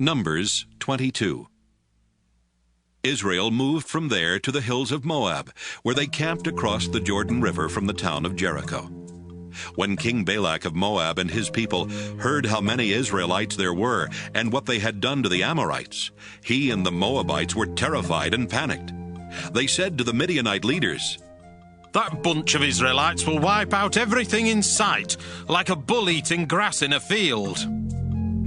Numbers 22. Israel moved from there to the hills of Moab, where they camped across the Jordan River from the town of Jericho. When King Balak of Moab and his people heard how many Israelites there were and what they had done to the Amorites, he and the Moabites were terrified and panicked. They said to the Midianite leaders, "That bunch of Israelites will wipe out everything in sight, like a bull eating grass in a field."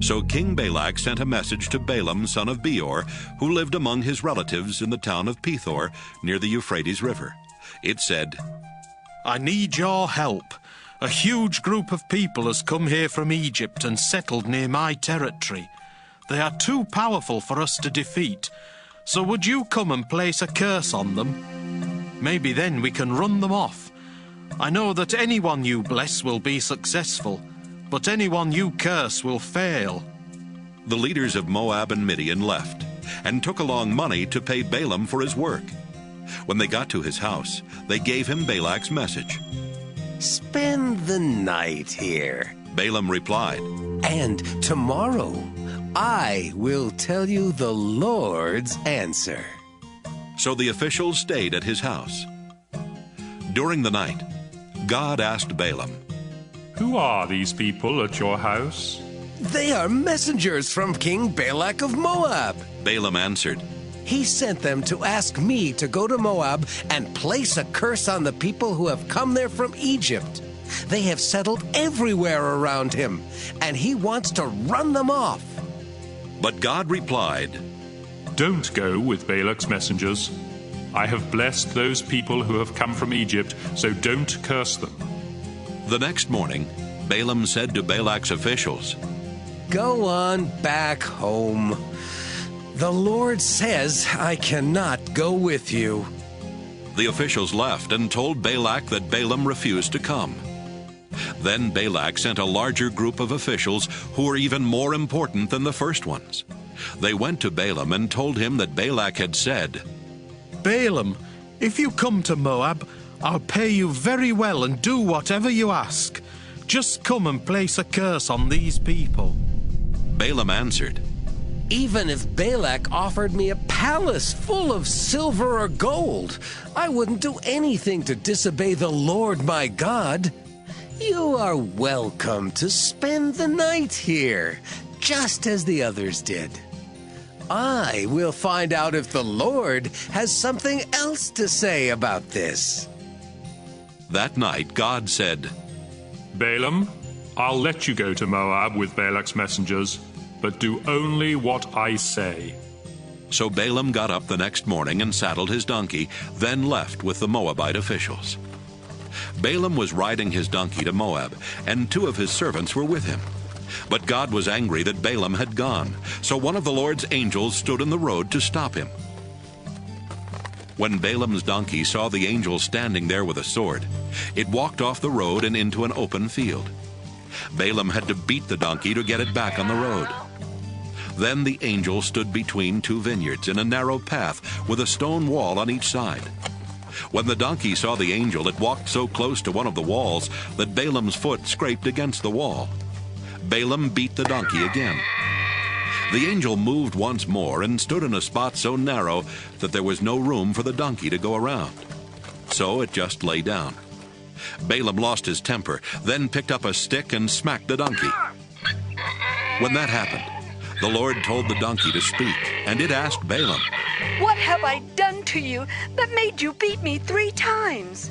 So King Balak sent a message to Balaam, son of Beor, who lived among his relatives in the town of Pethor, near the Euphrates River. It said, "I need your help. A huge group of people has come here from Egypt and settled near my territory. They are too powerful for us to defeat. So would you come and place a curse on them? Maybe then we can run them off. I know that anyone you bless will be successful, but anyone you curse will fail." The leaders of Moab and Midian left and took along money to pay Balaam for his work. When they got to his house, they gave him Balak's message. "Spend the night here," Balaam replied, "and tomorrow I will tell you the Lord's answer." So the officials stayed at his house. During the night, God asked Balaam, "Who are these people at your house?" "They are messengers from King Balak of Moab." Balaam answered, "He sent them to ask me to go to Moab and place a curse on the people who have come there from Egypt. They have settled everywhere around him, and he wants to run them off." But God replied, "Don't go with Balak's messengers. I have blessed those people who have come from Egypt, so don't curse them." The next morning, Balaam said to Balak's officials, "Go on back home. The Lord says I cannot go with you." The officials left and told Balak that Balaam refused to come. Then Balak sent a larger group of officials who were even more important than the first ones. They went to Balaam and told him that Balak had said, "Balaam, if you come to Moab, I'll pay you very well and do whatever you ask. Just come and place a curse on these people." Balaam answered, "Even if Balak offered me a palace full of silver or gold, I wouldn't do anything to disobey the Lord my God. You are welcome to spend the night here, just as the others did. I will find out if the Lord has something else to say about this." That night God said, "Balaam, I'll let you go to Moab with Balak's messengers, but do only what I say." So Balaam got up the next morning and saddled his donkey, then left with the Moabite officials. Balaam was riding his donkey to Moab, and 2 of his servants were with him. But God was angry that Balaam had gone, so one of the Lord's angels stood in the road to stop him. When Balaam's donkey saw the angel standing there with a sword, it walked off the road and into an open field. Balaam had to beat the donkey to get it back on the road. Then the angel stood between 2 vineyards in a narrow path with a stone wall on each side. When the donkey saw the angel, it walked so close to one of the walls that Balaam's foot scraped against the wall. Balaam beat the donkey again. The angel moved once more and stood in a spot so narrow that there was no room for the donkey to go around. So it just lay down. Balaam lost his temper, then picked up a stick and smacked the donkey. When that happened, the Lord told the donkey to speak, and it asked Balaam, "What have I done to you that made you beat me 3 times?"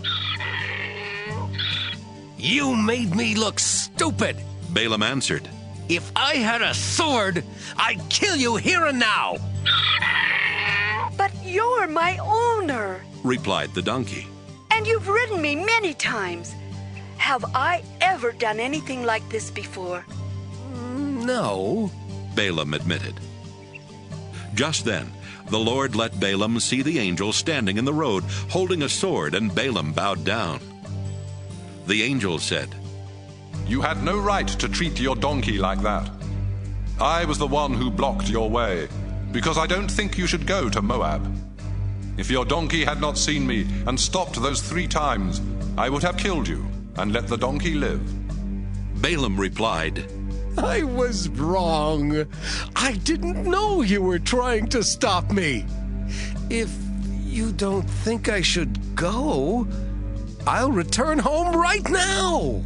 "You made me look stupid." Balaam answered, "If I had a sword, I'd kill you here and now." "But you're my owner, replied the donkey. and you've ridden me many times. Have I ever done anything like this before?" "No," Balaam admitted. Just then, the Lord let Balaam see the angel standing in the road, holding a sword, and Balaam bowed down. The angel said, "You had no right to treat your donkey like that. I was the one who blocked your way, because I don't think you should go to Moab. If your donkey had not seen me and stopped those 3 times, I would have killed you and let the donkey live." Balaam replied, I was wrong. I didn't know you were trying to stop me. If you don't think I should go, I'll return home right now.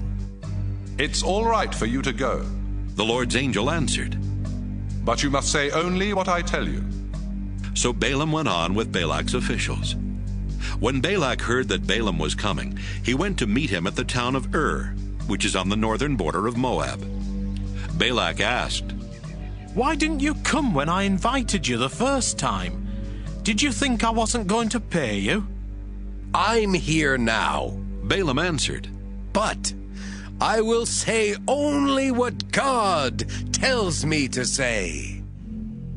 It's all right for you to go, The Lord's angel answered. but you must say only what I tell you. So Balaam went on with Balak's officials. When Balak heard that Balaam was coming, he went to meet him at the town of Ur, which is on the northern border of Moab. Balak asked, Why didn't you come when I invited you the first time? Did you think I wasn't going to pay you? I'm here now, Balaam answered, but I will say only what God tells me to say.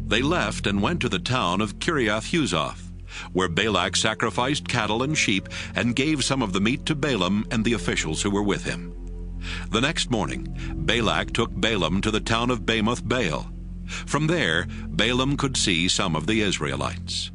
They left and went to the town of Kiriath-Huzoth, where Balak sacrificed cattle and sheep and gave some of the meat to Balaam and the officials who were with him. The next morning, Balak took Balaam to the town of Bamoth Baal. From there, Balaam could see some of the Israelites.